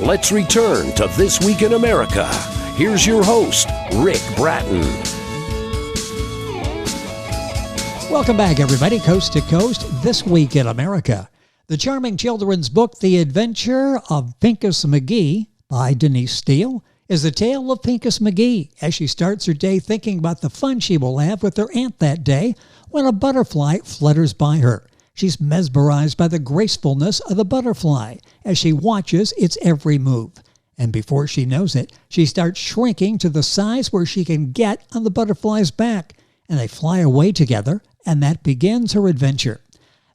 Let's return to This Week in America. Here's your host, Rick Bratton. Welcome back, everybody, coast to coast, This Week in America. The charming children's book, The Adventure of Pinkus MaGee, by Denise Steele, is the tale of Pinkus MaGee as she starts her day thinking about the fun she will have with her aunt that day when a butterfly flutters by her. She's mesmerized by the gracefulness of the butterfly as she watches its every move. And before she knows it, she starts shrinking to the size where she can get on the butterfly's back. And they fly away together, and that begins her adventure.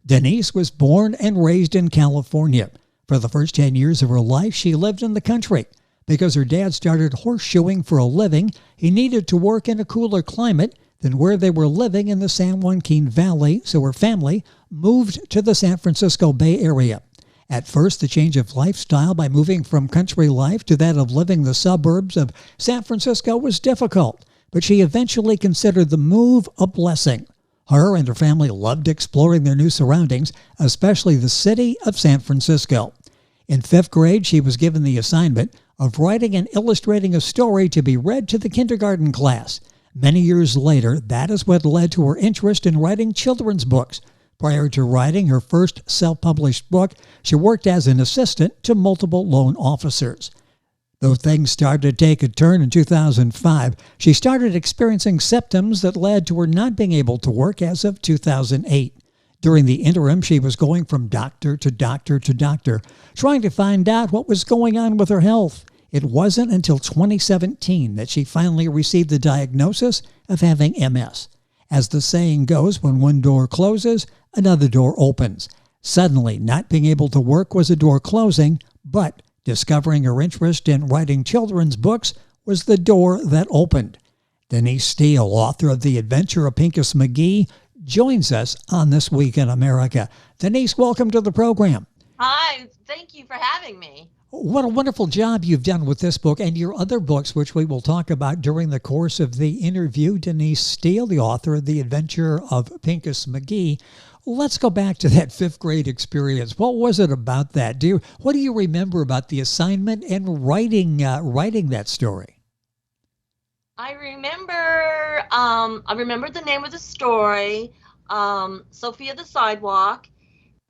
Denise was born and raised in California. For the first 10 years of her life, she lived in the country. Because her dad started horseshoeing for a living, he needed to work in a cooler climate than where they were living in the San Juaquin Valley, so her family moved to the San Francisco Bay Area. At first, the change of lifestyle by moving from country life to that of living the suburbs of San Francisco was difficult, but she eventually considered the move a blessing. Her and her family loved exploring their new surroundings, especially the city of San Francisco. In 5th grade, she was given the assignment of writing and illustrating a story to be read to the kindergarten class. Many years later, that is what led to her interest in writing children's books. Prior to writing her first self-published book, she worked as an assistant to multiple loan officers. Though things started to take a turn in 2005, she started experiencing symptoms that led to her not being able to work as of 2008. During the interim, she was going from doctor to doctor to doctor, trying to find out what was going on with her health. It wasn't until 2017 that she finally received the diagnosis of having MS. As the saying goes, when one door closes, another door opens. Suddenly, not being able to work was a door closing, but discovering her interest in writing children's books was the door that opened. Denise Steele, author of The Adventure of Pinkus MaGee, joins us on This Week in America. Denise, welcome to the program. Hi, thank you for having me. What a wonderful job you've done with this book and your other books, which we will talk about during the course of the interview. Denise Steele, the author of The Adventure of Pinkus MaGee. Let's go back to that 5th grade experience. What was it about that? What do you remember about the assignment and writing that story? I remember the name of the story, Sophia the Sidewalk,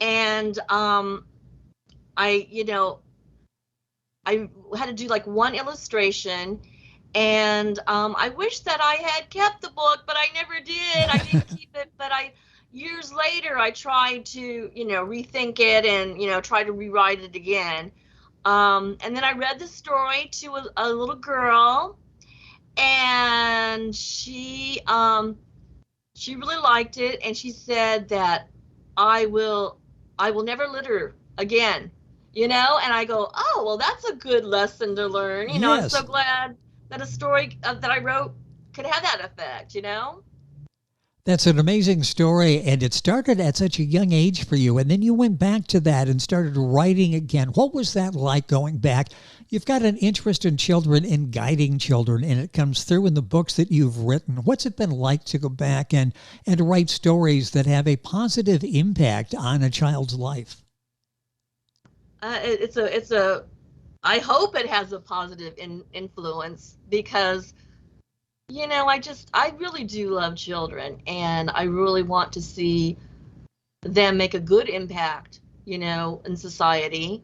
and I had to do like one illustration, and I wish that I had kept the book, but I never did. I didn't keep it, but years later I tried to, rethink it and, try to rewrite it again. And then I read the story to a little girl, and she really liked it, and she said that I will never litter again. And I go, oh, well, that's a good lesson to learn. Yes. I'm so glad that a story that I wrote could have that effect, That's an amazing story, and it started at such a young age for you, and then you went back to that and started writing again. What was that like going back? You've got an interest in children and guiding children, and it comes through in the books that you've written. What's it been like to go back and write stories that have a positive impact on a child's life? I hope it has a positive influence because, I really do love children, and I really want to see them make a good impact, in society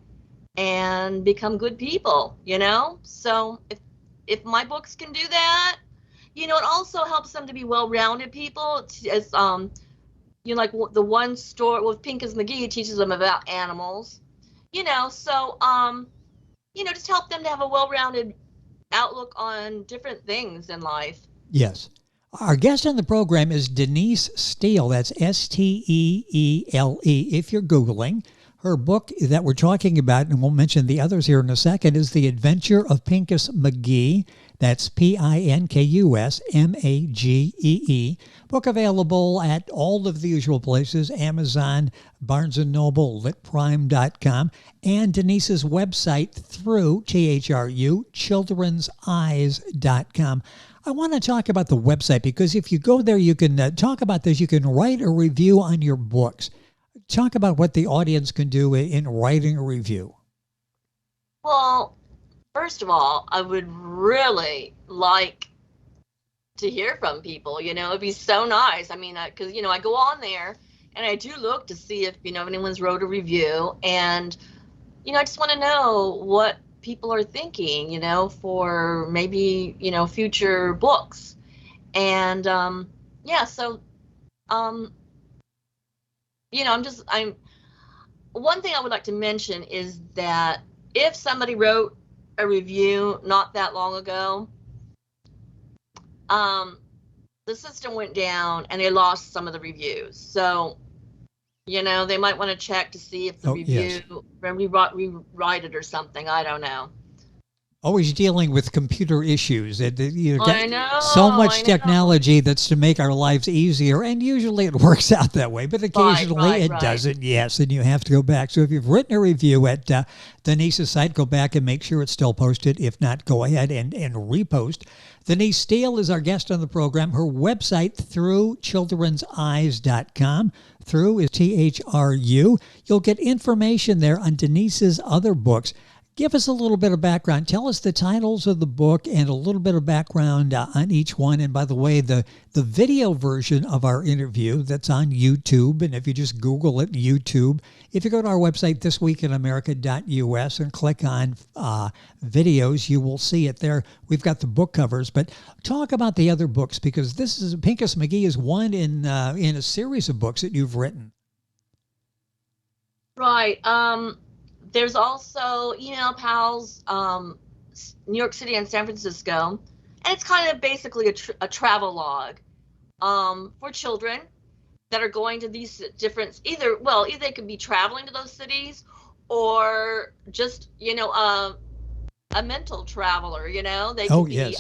and become good people, So if my books can do that, it also helps them to be well-rounded people. As like the one story with Pinkus MaGee teaches them about animals. Just help them to have a well-rounded outlook on different things in life. Yes. Our guest on the program is Denise Steele. That's Steele. If you're Googling, her book that we're talking about, and we'll mention the others here in a second, is The Adventure of Pinkus MaGee. That's Pinkus MaGee. Book available at all of the usual places, Amazon, Barnes & Noble, litprime.com, and Denise's website through THRU, childrenseyes.com. I want to talk about the website because if you go there, you can talk about this. You can write a review on your books. Talk about what the audience can do in writing a review. Well, first of all, I would really like to hear from people. It'd be so nice. I mean, because I go on there and I do look to see if anyone's wrote a review, and I just want to know what people are thinking, for maybe future books. And yeah, so um, I'm one thing I would like to mention is that if somebody wrote a review not that long ago, the system went down and they lost some of the reviews. So, they might want to check to see if the review, rewrite it or something. I don't know. Always dealing with computer issues. I know. So much technology that's to make our lives easier, and usually it works out that way, but occasionally it doesn't, yes, and you have to go back. So if you've written a review at Denise's site, go back and make sure it's still posted. If not, go ahead and repost. Denise Steele is our guest on the program. Her website, throughchildrenseyes.com. Through is THRU. You'll get information there on Denise's other books. Give us a little bit of background. Tell us the titles of the book and a little bit of background on each one. And by the way, the video version of our interview that's on YouTube, and if you just Google it, YouTube, if you go to our website, thisweekinamerica.us, and click on videos, you will see it there. We've got the book covers, but talk about the other books, because this is Pinkus MaGee is one in a series of books that you've written. Right. There's also Email Pals, New York City and San Francisco, and it's kind of basically a travel log for children that are going to these different, either they could be traveling to those cities, or just a mental traveler. They could be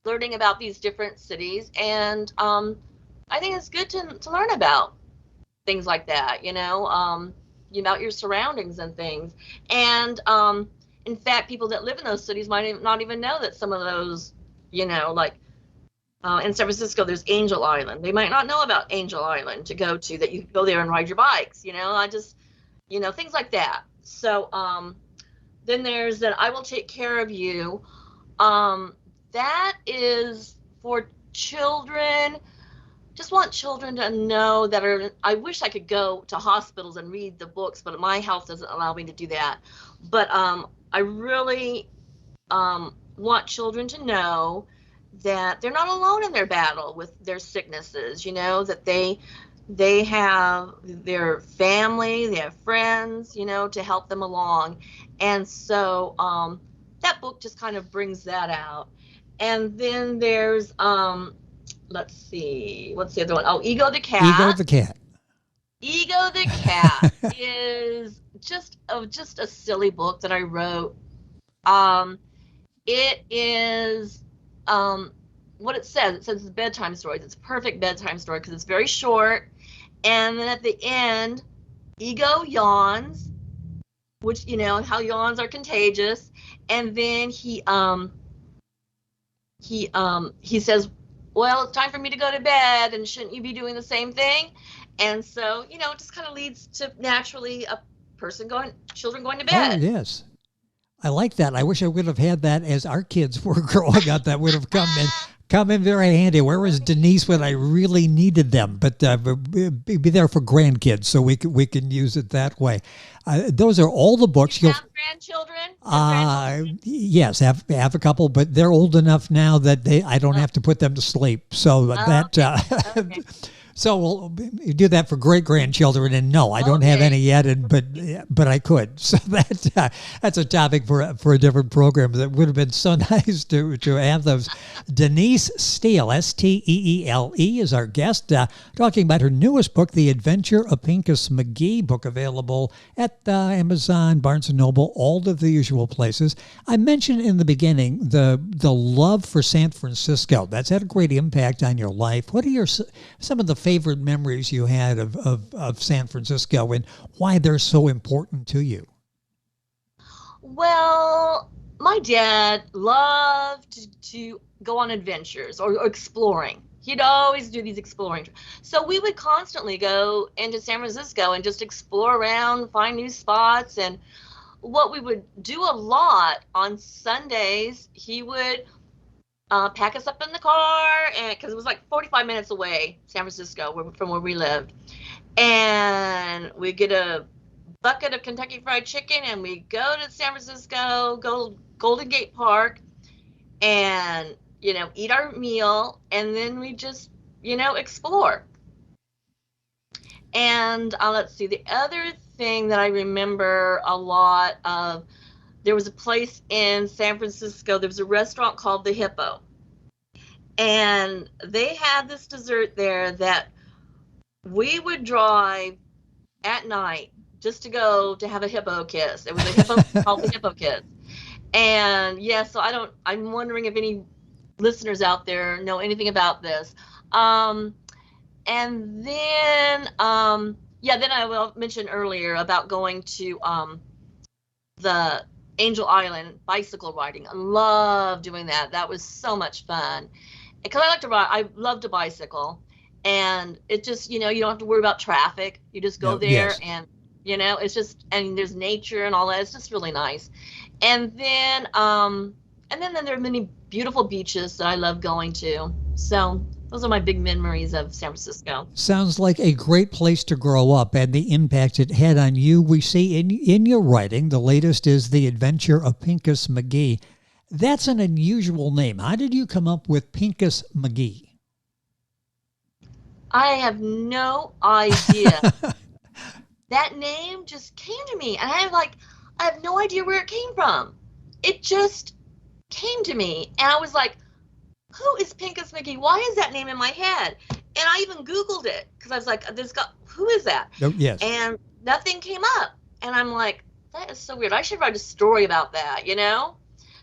learning about these different cities, and I think it's good to learn about things like that. About your surroundings and things. And in fact, people that live in those cities might not even know that some of those, like in San Francisco, there's Angel Island. They might not know about Angel Island to go to, that you can go there and ride your bikes. I just, things like that. So then there's that I Will Take Care of You. That is for children. Just want children to know that I wish I could go to hospitals and read the books, but my health doesn't allow me to do that. But I really want children to know that they're not alone in their battle with their sicknesses, that they have their family, they have friends, to help them along. And so that book just kind of brings that out. And then there's let's see, what's the other one? Oh, Ego the Cat. Ego the Cat. Ego the Cat is just a silly book that I wrote. It is what it says. It says it's bedtime stories. It's a perfect bedtime story because it's very short. And then at the end, Ego yawns, which how yawns are contagious. And then he says, well, it's time for me to go to bed, and shouldn't you be doing the same thing? And so, it just kind of leads to naturally children going to bed. Oh, yes. I like that. I wish I would have had that as our kids were growing up. That would have come in very handy. Where was Denise when I really needed them? But be there for grandkids, so we can use it that way. Those are all the books. You have grandchildren? Yes, have a couple, but they're old enough now that I don't have to put them to sleep. So okay. So we'll do that for great-grandchildren, and no, I don't have any yet, but I could. So that's a topic for a different program. That would have been so nice to have those. Denise Steele, Steele, is our guest, talking about her newest book, The Adventure of Pinkus MaGee, book available at Amazon, Barnes & Noble, all of the usual places. I mentioned in the beginning the love for San Francisco. That's had a great impact on your life. What are some of the favorite memories you had of San Francisco, and why they're so important to you? Well, my dad loved to go on adventures or exploring. He'd always do these exploring. So we would constantly go into San Francisco and just explore around, find new spots. And what we would do a lot on Sundays, he would pack us up in the car, and because it was like 45 minutes away, San Francisco, from where we lived, and we'd get a bucket of Kentucky Fried Chicken, and we'd go to San Francisco, go Golden Gate Park, and eat our meal, and then we just explore. And let's see, the other thing that I remember a lot of, there was a place in San Francisco, there was a restaurant called the Hippo, and they had this dessert there that we would drive at night just to go to have a hippo kiss. It was a hippo called the Hippo Kiss. And so I'm wondering if any listeners out there know anything about this. And then then I will mention earlier about going to the Angel Island bicycle riding. I love doing that. That was so much fun. Because I like to ride, I love to bicycle, and it just you don't have to worry about traffic. You just go there, yes. and it's just, and there's nature and all that. It's just really nice. And then there are many beautiful beaches that I love going to. So those are my big memories of San Francisco. Sounds like a great place to grow up, and the impact it had on you we see in your writing. The latest is The Adventure of Pinkus MaGee. That's an unusual name. How did you come up with Pinkus MaGee? I have no idea. That name just came to me, and I have no idea where it came from. It just came to me, and I was like, who is Pinkus MaGee? Why is that name in my head? And I even Googled it, because I was like, who is that? Oh, yes. And nothing came up. And I'm like, that is so weird. I should write a story about that,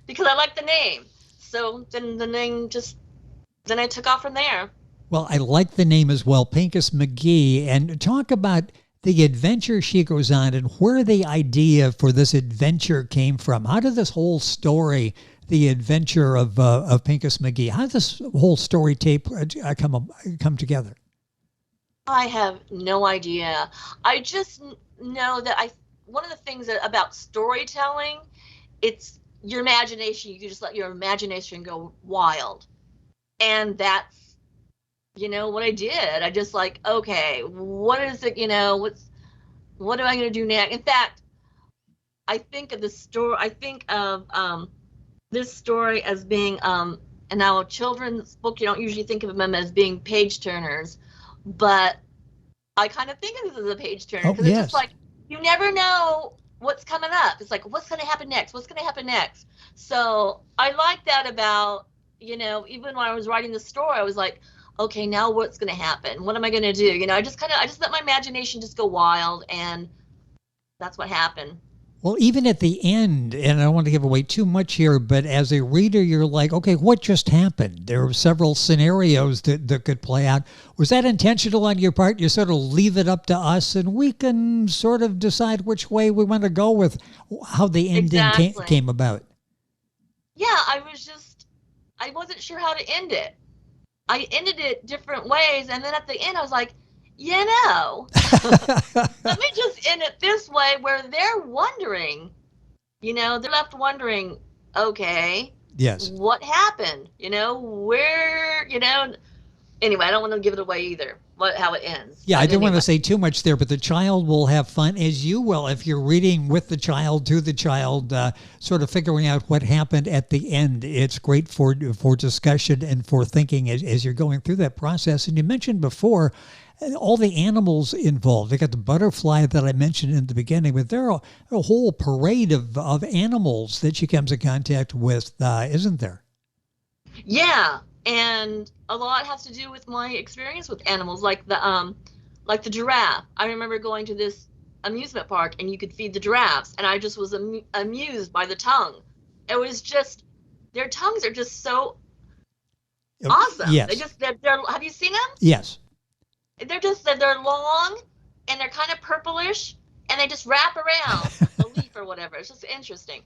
because I like the name. So then the name then I took off from there. Well, I like the name as well, Pinkus MaGee. And talk about the adventure she goes on and where the idea for this adventure came from. How did this whole story, The Adventure of Pinkus MaGee, how did this whole story tape come together? I have no idea. I just know that one of the things about storytelling, it's your imagination. You just let your imagination go wild. And that's, what I did. I just okay, what is it, what am I going to do next? In fact, I think of this story, this story as being, and now a children's book, you don't usually think of them as being page turners, but I kind of think of this as a page turner, because it's just you never know what's coming up. It's like, what's going to happen next? What's going to happen next? So I like that about, even when I was writing the story, I was like, okay, now what's going to happen? What am I going to do? I just let my imagination just go wild, and that's what happened. Well, even at the end, and I don't want to give away too much here, but as a reader, you're like, okay, what just happened? There were several scenarios that could play out. Was that intentional on your part? You sort of leave it up to us, and we can sort of decide which way we want to go with how the ending came about. Yeah, I wasn't sure how to end it. I ended it different ways, and then at the end, I was like, let me just end it this way, where they're wondering, they're left wondering, okay, yes, what happened? Where, anyway, I don't want to give it away either, how it ends. Yeah, I don't want to say too much there, but the child will have fun, as you will, if you're reading with the child, to the child, sort of figuring out what happened at the end. It's great for discussion and for thinking as you're going through that process. And you mentioned before all the animals involved. They got the butterfly that I mentioned in the beginning, but there are a whole parade of animals that she comes in contact with, isn't there? Yeah. And a lot has to do with my experience with animals, like the giraffe. I remember going to this amusement park, and you could feed the giraffes, and I just was amused by the tongue. It was just, their tongues are just so awesome. Yes. They're have you seen them? Yes. They're long, and they're kind of purplish, and they just wrap around the leaf or whatever. It's just interesting.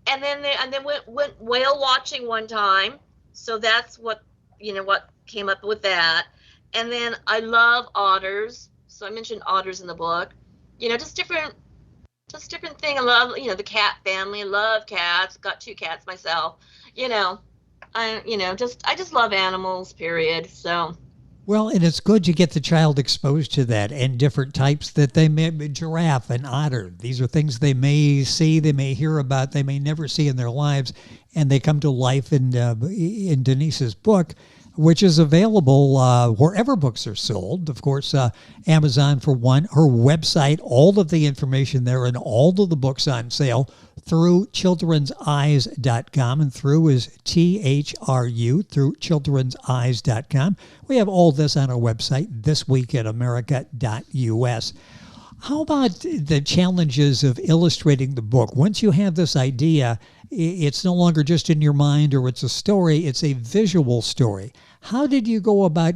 And then went whale watching one time. So that's what came up with that. And then I love otters. So I mentioned otters in the book. Just different just different thing. I love, the cat family. I love cats. Got 2 cats myself. You know, I just love animals, period. So, Well, and it's good you get the child exposed to that and different types that they may, giraffe and otter. These are things they may see, they may hear about, they may never see in their lives, and they come to life in Denise's book, which is available wherever books are sold. Of course, Amazon for one, her website, all of the information there and all of the books on sale through children'seyes.com, and through is THRU, through children'seyes.com. We have all this on our website, thisweekinamerica.us. How about the challenges of illustrating the book? Once you have this idea, it's no longer just in your mind or it's a story, it's a visual story. How did you go about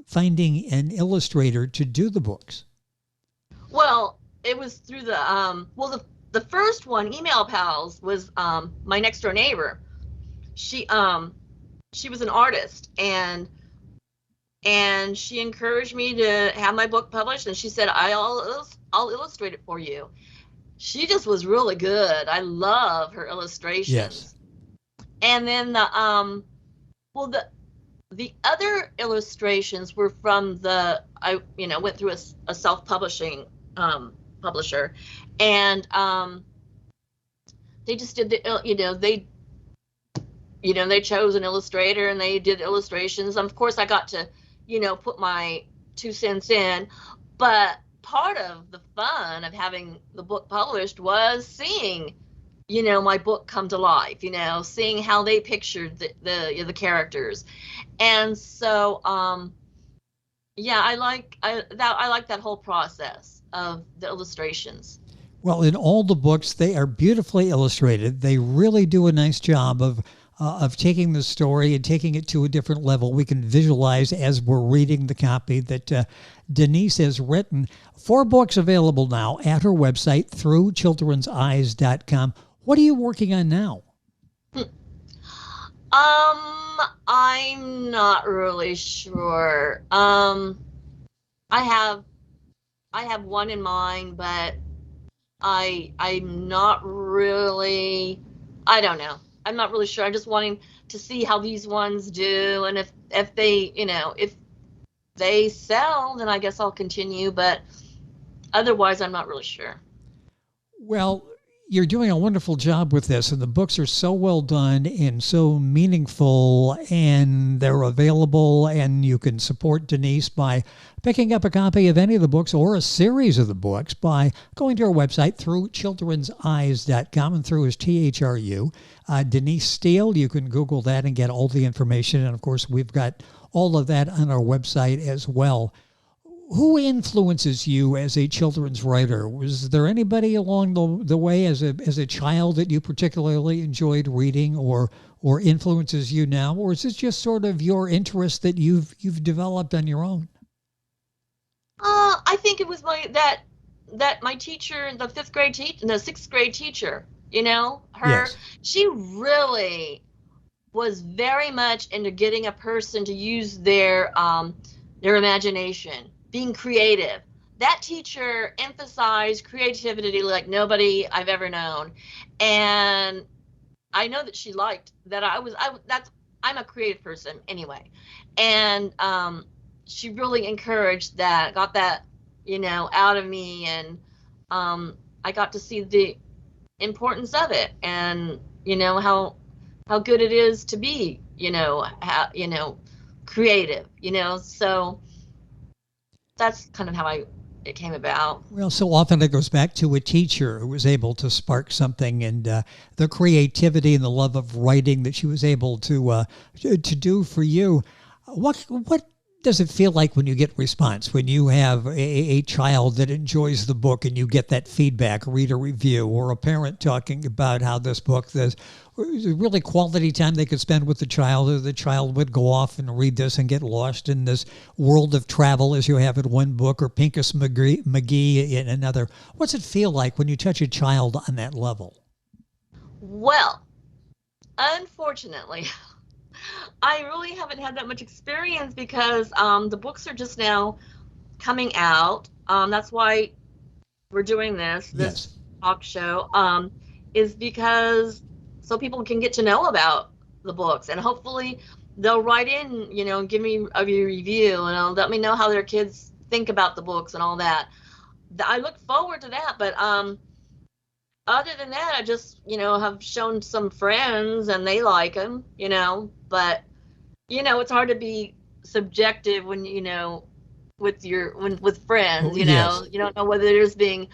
finding an illustrator to do the books? well, it was through the first one, Email Pals, was my next door neighbor. She was an artist, and she encouraged me to have my book published, and she said, I'll illustrate it for you. She just was really good. I love her illustrations. Yes. And then the other illustrations were from I went through a self-publishing publisher, and they just did they chose an illustrator and they did illustrations. Of course, I got to put my 2 cents in, but part of the fun of having the book published was seeing my book come to life, seeing how they pictured the characters. And so I like that whole process of the illustrations. Well, in all the books, they are beautifully illustrated. They really do a nice job of taking the story and taking it to a different level. We can visualize as we're reading the copy that Denise has written. 4 books available now at her website through children'seyes.com. What are you working on now? I'm not really sure. I have one in mind, but I'm not really, I don't know. I'm not really sure. I'm just wanting to see how these ones do, and if they, if they sell, then I guess I'll continue, but otherwise I'm not really sure. Well, you're doing a wonderful job with this, and the books are so well done and so meaningful, and they're available, and you can support Denise by picking up a copy of any of the books or a series of the books by going to our website through children'seyes.com, and through is THRU. Denise Steele, you can Google that and get all the information, and of course we've got all of that on our website as well. Who influences you as a children's writer? Was there anybody along the way as a child that you particularly enjoyed reading or influences you now? Or is this just sort of your interest that you've developed on your own? I think it was my teacher, the 6th grade teacher, her, Yes. She really was very much into getting a person to use their imagination, being creative. That teacher emphasized creativity like nobody I've ever known, and I know that she liked that. I'm a creative person anyway, and she really encouraged that, got that out of me, and I got to see the importance of it, and how good it is to be creative, so that's kind of how it came about. Well, so often it goes back to a teacher who was able to spark something, and the creativity and the love of writing that she was able to do for you. What does it feel like when you get response, when you have a child that enjoys the book and you get that feedback, read a review, or a parent talking about how this book, there's really quality time they could spend with the child, or the child would go off and read this and get lost in this world of travel as you have in one book, or Pinkus MaGee in another. What's it feel like when you touch a child on that level? Well, unfortunately, I really haven't had that much experience because the books are just now coming out. That's why we're doing this Yes. talk show, is because so people can get to know about the books, and hopefully they'll write in, and give me a review, and let me know how their kids think about the books and all that. I look forward to that, but other than that, I just, have shown some friends and they like them, but, it's hard to be subjective when, with friends, Yes. you don't know whether they're just being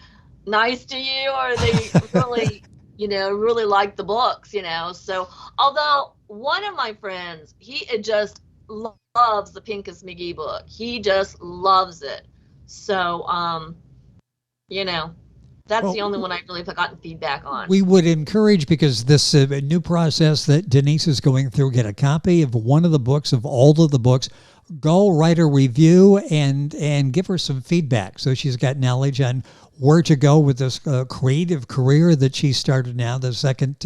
nice to you or they really, really like the books, So, although one of my friends, he just loves the Pinkus MaGee book. He just loves it. So, that's Well, the only one I've really gotten feedback on. we would encourage, because this new process that Denise is going through, get a copy of one of the books, of all of the books, go write a review and give her some feedback so she's got knowledge on where to go with this creative career that she started now, the second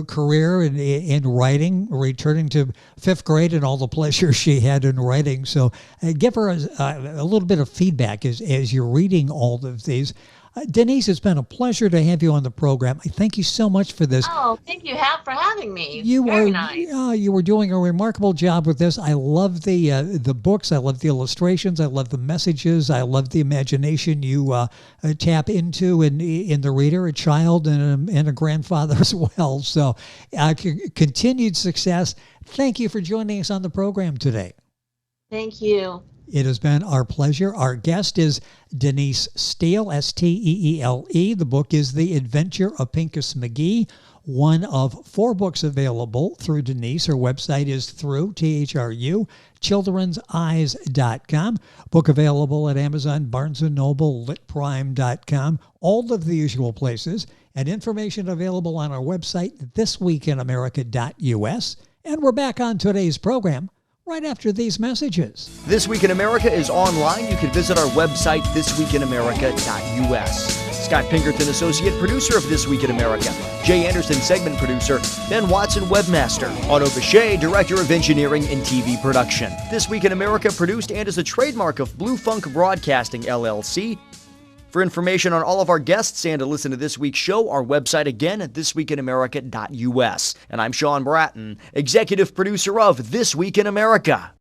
career in writing, returning to fifth grade and all the pleasure she had in writing. So give her a little bit of feedback as you're reading all of these. Denise, it's been a pleasure to have you on the program. I thank you so much for this. Oh, thank you for having me. You Very are nice. you were doing a remarkable job with this. I love the books. I love the illustrations. I love the messages. I love the imagination you tap into in the reader, a child and a grandfather as well. So, continued success. Thank you for joining us on the program today. Thank you. It has been our pleasure. Our guest is Denise Steele, Steele. The book is The Adventure of Pinkus MaGee, one of 4 books available through Denise. Her website is through, THRU, childrenseyes.com. Book available at Amazon, Barnes & Noble, litprime.com, all of the usual places, and information available on our website, thisweekinamerica.us. And we're back on today's program right after these messages. This Week in America is online. You can visit our website, thisweekinamerica.us. Scott Pinkerton, associate producer of This Week in America. Jay Anderson, segment producer. Ben Watson, webmaster. Otto Bechet, director of engineering and TV production. This Week in America produced and is a trademark of Blue Funk Broadcasting, LLC. For information on all of our guests and to listen to this week's show, our website again at thisweekinamerica.us. And I'm Sean Bratton, executive producer of This Week in America.